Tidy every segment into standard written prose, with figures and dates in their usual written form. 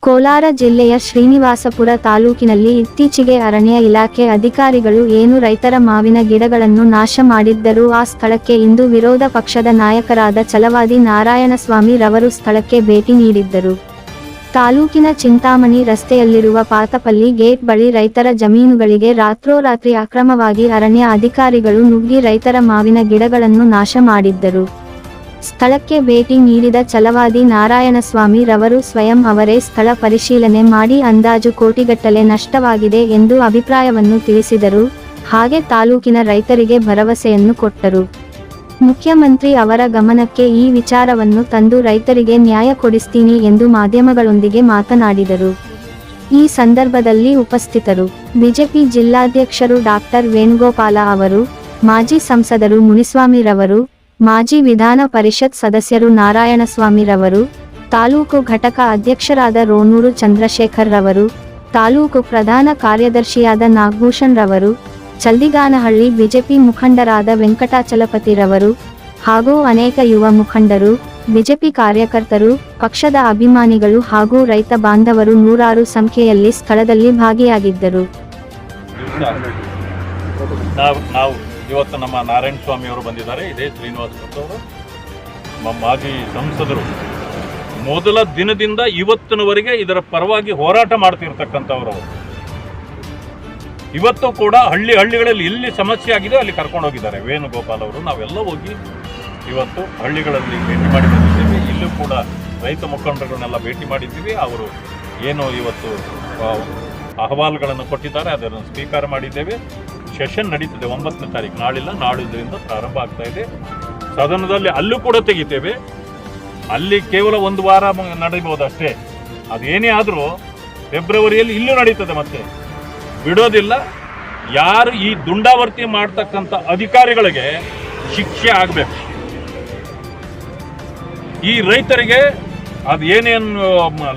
ಕೋಲಾರ ಜಿಲ್ಲೆಯ ಶ್ರೀನಿವಾಸಪುರ ತಾಲೂಕಿನಲ್ಲಿ ಇತ್ತೀಚೆಗೆ ಅರಣ್ಯ ಇಲಾಖೆ ಅಧಿಕಾರಿಗಳು ಏನು ರೈತರ ಮಾವಿನ ಗಿಡಗಳನ್ನು ನಾಶ ಮಾಡಿದ್ದರೂ ಆ ಸ್ಥಳಕ್ಕೆ ಇಂದು ವಿರೋಧ ಪಕ್ಷದ ನಾಯಕರಾದ ಛಲವಾದಿ ನಾರಾಯಣಸ್ವಾಮಿ ರವರು ಸ್ಥಳಕ್ಕೆ ಭೇಟಿ ನೀಡಿದ್ದರು. ತಾಲೂಕಿನ ಚಿಂತಾಮಣಿ ರಸ್ತೆಯಲ್ಲಿರುವ ಪಾತಪಲ್ಲಿ ಗೇಟ್ ಬಳಿ ರೈತರ ಜಮೀನುಗಳಿಗೆ ರಾತ್ರೋರಾತ್ರಿ ಅಕ್ರಮವಾಗಿ ಅರಣ್ಯ ಅಧಿಕಾರಿಗಳು ನುಗ್ಗಿ ರೈತರ ಮಾವಿನ ಗಿಡಗಳನ್ನು ನಾಶ ಮಾಡಿದ್ದರು. ಸ್ಥಳಕ್ಕೆ ಭೇಟಿ ನೀಡಿದ ಛಲವಾದಿ ನಾರಾಯಣಸ್ವಾಮಿ ರವರು ಸ್ವಯಂ ಅವರೇ ಸ್ಥಳ ಪರಿಶೀಲನೆ ಮಾಡಿ ಅಂದಾಜು ಕೋಟಿಗಟ್ಟಲೆ ನಷ್ಟವಾಗಿದೆ ಎಂದು ಅಭಿಪ್ರಾಯವನ್ನು ತಿಳಿಸಿದರು. ಹಾಗೆ ತಾಲೂಕಿನ ರೈತರಿಗೆ ಭರವಸೆಯನ್ನು ಕೊಟ್ಟರು. ಮುಖ್ಯಮಂತ್ರಿ ಅವರ ಗಮನಕ್ಕೆ ಈ ವಿಚಾರವನ್ನು ತಂದು ರೈತರಿಗೆ ನ್ಯಾಯ ಕೊಡಿಸ್ತೀನಿ ಎಂದು ಮಾಧ್ಯಮಗಳೊಂದಿಗೆ ಮಾತನಾಡಿದರು. ಈ ಸಂದರ್ಭದಲ್ಲಿ ಉಪಸ್ಥಿತರು ಬಿಜೆಪಿ ಜಿಲ್ಲಾಧ್ಯಕ್ಷರು ಡಾಕ್ಟರ್ ವೇಣುಗೋಪಾಲ ಅವರು, ಮಾಜಿ ಸಂಸದರು ಮುನಿಸ್ವಾಮಿ ರವರು, ಮಾಜಿ ವಿಧಾನ ಪರಿಷತ್ ಸದಸ್ಯರು ನಾರಾಯಣಸ್ವಾಮಿ ರವರು, ತಾಲೂಕು ಘಟಕ ಅಧ್ಯಕ್ಷರಾದ ರೋಣೂರು ಚಂದ್ರಶೇಖರ್ ರವರು, ತಾಲೂಕು ಪ್ರಧಾನ ಕಾರ್ಯದರ್ಶಿಯಾದ ನಾಗಭೂಷಣ್ ರವರು, ಚಲ್ದಿಗಾನಹಳ್ಳಿ ಬಿಜೆಪಿ ಮುಖಂಡರಾದ ವೆಂಕಟಾಚಲಪತಿ ರವರು ಹಾಗೂ ಅನೇಕ ಯುವ ಮುಖಂಡರು, ಬಿಜೆಪಿ ಕಾರ್ಯಕರ್ತರು, ಪಕ್ಷದ ಅಭಿಮಾನಿಗಳು ಹಾಗೂ ರೈತ ಬಾಂಧವರು ನೂರಾರು ಸಂಖ್ಯೆಯಲ್ಲಿ ಸ್ಥಳದಲ್ಲಿ ಭಾಗಿಯಾಗಿದ್ದರು. ಇವತ್ತು ನಮ್ಮ ನಾರಾಯಣ ಸ್ವಾಮಿ ಅವರು ಬಂದಿದ್ದಾರೆ. ಇದೇ ಶ್ರೀನಿವಾಸಪುರ ಅವರು ಮಾಜಿ ಸಂಸದರು. ಮೊದಲ ದಿನದಿಂದ ಇವತ್ತಿನವರೆಗೆ ಇದರ ಪರವಾಗಿ ಹೋರಾಟ ಮಾಡ್ತಿರ್ತಕ್ಕಂಥವ್ರು. ಇವತ್ತು ಕೂಡ ಹಳ್ಳಿಗಳಲ್ಲಿ ಎಲ್ಲಿ ಸಮಸ್ಯೆ ಆಗಿದೆ ಅಲ್ಲಿ ಕರ್ಕೊಂಡು ಹೋಗಿದ್ದಾರೆ ವೇಣುಗೋಪಾಲ್ ಅವರು. ನಾವೆಲ್ಲ ಹೋಗಿ ಇವತ್ತು ಹಳ್ಳಿಗಳಲ್ಲಿ ಭೇಟಿ ಮಾಡಿ ಬಂದಿದ್ದೀವಿ. ಇಲ್ಲೂ ಕೂಡ ರೈತ ಮುಖಂಡರನ್ನೆಲ್ಲ ಭೇಟಿ ಮಾಡಿದ್ದೀವಿ. ಅವರು ಏನು ಇವತ್ತು ಅಹವಾಲುಗಳನ್ನು ಕೊಟ್ಟಿದ್ದಾರೆ, ಅದನ್ನು ಸ್ವೀಕಾರ ಮಾಡಿದ್ದೇವೆ. ಸೆಷನ್ ನಡೀತದೆ 9ನೇ ತಾರೀಕು, ನಾಳಿಲ್ಲ ನಾಳಿದ್ರಿಂದ ಪ್ರಾರಂಭ ಆಗ್ತಾ ಇದೆ. ಸದನದಲ್ಲಿ ಅಲ್ಲೂ ಕೂಡ ತೆಗಿತೇವೆ. ಅಲ್ಲಿ ಕೇವಲ 1 ವಾರ ನಡೀಬಹುದು ಅಷ್ಟೇ. ಅದೇನೇ ಆದರೂ ಫೆಬ್ರವರಿಯಲ್ಲಿ ಇಲ್ಲೂ ನಡೀತದೆ, ಮತ್ತೆ ಬಿಡೋದಿಲ್ಲ. ಯಾರು ಈ ದುಂಡಾವರ್ತಿ ಮಾಡ್ತಕ್ಕಂಥ ಅಧಿಕಾರಿಗಳಿಗೆ ಶಿಕ್ಷೆ ಆಗಬೇಕು. ಈ ರೈತರಿಗೆ ಅದು ಏನೇನು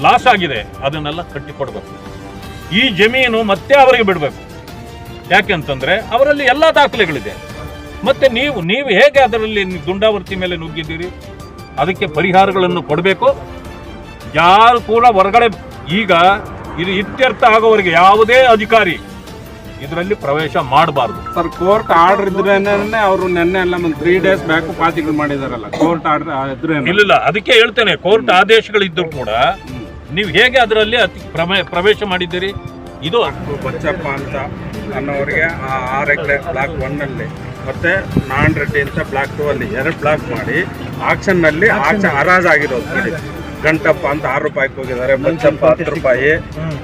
ಲಾಸ್ ಆಗಿದೆ ಅದನ್ನೆಲ್ಲ ಕಟ್ಟಿಕೊಡ್ಬೇಕು. ಈ ಜಮೀನು ಮತ್ತೆ ಅವರಿಗೆ ಬಿಡಬೇಕು. ಯಾಕೆಂತಂದ್ರೆ ಅವರಲ್ಲಿ ಎಲ್ಲ ದಾಖಲೆಗಳಿದೆ. ಮತ್ತೆ ನೀವು ಹೇಗೆ ಅದರಲ್ಲಿ ದುಂಡಾವರ್ತಿ ಮೇಲೆ ನುಗ್ಗಿದ್ದೀರಿ, ಅದಕ್ಕೆ ಪರಿಹಾರಗಳನ್ನು ಕೊಡಬೇಕು. ಯಾರು ಕೂಡ ಹೊರಗಡೆ ಈಗ ಇದು ಇತ್ಯರ್ಥ ಆಗೋವರೆಗೆ ಯಾವುದೇ ಅಧಿಕಾರಿ ಇದರಲ್ಲಿ ಪ್ರವೇಶ ಮಾಡಬಾರ್ದು. ಸರ್, ಕೋರ್ಟ್ ಆರ್ಡರ್ ಇದ್ರೇನೆ ಅವರು ನೆನ್ನೆ ಎಲ್ಲ 3 ಡೇಸ್ ಬ್ಯಾಕ್ ಪಾತಿಗಳು ಮಾಡಿದಾರಲ್ಲ, ಕೋರ್ಟ್ ಆರ್ಡರ್ ಇದ್ರೆ ಇಲ್ಲ. ಅದಕ್ಕೆ ಹೇಳ್ತೇನೆ, ಕೋರ್ಟ್ ಆದೇಶಗಳಿದ್ದರೂ ಕೂಡ ನೀವು ಹೇಗೆ ಅದರಲ್ಲಿ ಪ್ರವೇಶ ಮಾಡಿದ್ದೀರಿ? ಇದು ಬಚ್ಚಪ್ಪ ಅಂತ ಅನ್ನೋರಿಗೆ 6 ಎಕರೆ ಬ್ಲಾಕ್ 1 ಅಲ್ಲಿ ಮತ್ತೆ ನಾನ್ ರೆಡ್ಡಿ ಅಂತ ಬ್ಲಾಕ್ 2 ಅಲ್ಲಿ 2 ಬ್ಲಾಕ್ ಮಾಡಿ ಆಕ್ಷನ್ ನಲ್ಲಿ ಹರಾಜಾಗಿರೋದು ಕಡೆ. ಗಂಟಪ್ಪ ಅಂತ 6 ರೂಪಾಯಿಗೆ ಹೋಗಿದ್ದಾರೆ, ಬಚ್ಚಪ್ಪ 10 ರೂಪಾಯಿ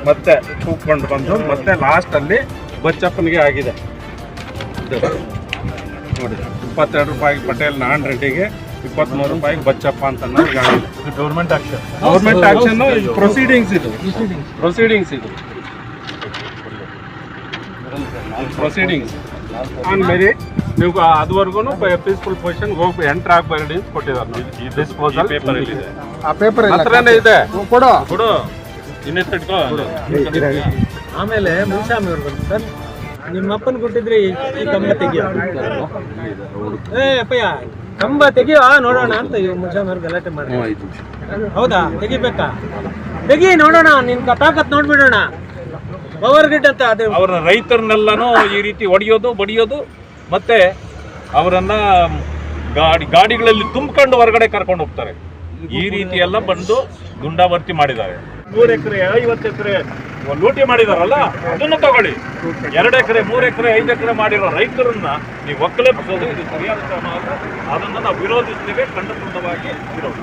ಮತ್ತೆ ಕೂತ್ಕೊಂಡು ಬಂದು ಮತ್ತೆ ಲಾಸ್ಟ್ ಅಲ್ಲಿ ಬಚ್ಚಪ್ಪನಿಗೆ ಆಗಿದೆ ನೋಡಿ. 22 ರೂಪಾಯಿಗೆ ಪಟೇಲ್ ನಾನ್ ರೆಡ್ಡಿಗೆ, 23 ರೂಪಾಯಿಗೆ ಬಚ್ಚಪ್ಪ ಅಂತ ಗೌರ್ಮೆಂಟ್ ಆಕ್ಷನ್ ಪ್ರೊಸೀಡಿಂಗ್ಸ್ ಆಮೇಲೆ ನೀವು ಅದುವರೆಗೂ ಪೀಸ್ಫುಲ್ ಪೊಸಿಷನ್ ಹೋಗಿ ಎಂಟರ್ ಆಗಬೇಡಿ ಅಂತ ಕೊಟ್ಟಿದ್ದಾರೆ. ಡಿಸ್ಪೋಸಲ್ ಆ ಪೇಪರ್ ಹತ್ರನೇ ಇದೆ, ಕೊಡು ಇನ್ನೆತ್ತಿಟ್ಕೋ. ಆಮೇಲೆ ಮುನ್ಸ್ವಾಮಿ ಅವರು ಬಂದು, ಸರ್ ನಿಮ್ಮ ಅಪ್ಪನ ಕೊಟ್ಟಿದ್ರೆ ಈ ಕಂಬ ತೆಗಿಯೋ, ಅಪ್ಪಯ್ಯ ಕಂಬ ತೆಗಿಯೋ ನೋಡೋಣ ಅಂತ ಮುನ್ಸ್ವಾಮಿ ಅವ್ರು ಗಲಾಟೆ ಮಾಡಿ. ಹೌದಾ, ತೆಗಿಬೇಕಾ? ತೆಗಿ ನೋಡೋಣ, ನಿನ್ ತಾಕತ್ ನೋಡ್ಬಿಡೋಣ. ಪವರ್ ಗ್ರಿಡ್ ಅಂತ ಅದೇ ಅವರ ರೈತರನ್ನೆಲ್ಲನೂ ಈ ರೀತಿ ಹೊಡೆಯೋದು ಬಡಿಯೋದು, ಮತ್ತೆ ಅವರನ್ನ ಗಾಡಿಗಳಲ್ಲಿ ತುಂಬಿಕೊಂಡು ಹೊರಗಡೆ ಕರ್ಕೊಂಡು ಹೋಗ್ತಾರೆ. ಈ ರೀತಿ ಎಲ್ಲ ಬಂದು ಗುಂಡಾವರ್ತಿ ಮಾಡಿದ್ದಾರೆ. 3 ಎಕರೆ 50 ಎಕರೆ ಲೂಟಿ ಮಾಡಿದಾರಲ್ಲ, ಅದನ್ನು ತಗೊಳ್ಳಿ. 2 ಎಕರೆ 3 ಎಕರೆ 5 ಎಕರೆ ಮಾಡಿರೋ ರೈತರನ್ನ ನೀವು ಒಕ್ಕಲೆಬ್ಬಿಸೋದು ಇದು ಸರಿಯಾದ ಕ್ರಮ ಅಲ್ಲ. ಅದನ್ನು ನಾವು ವಿರೋಧಿಸ್ತೇವೆ, ಖಂಡಪೂರ್ಣವಾಗಿ ವಿರೋಧ.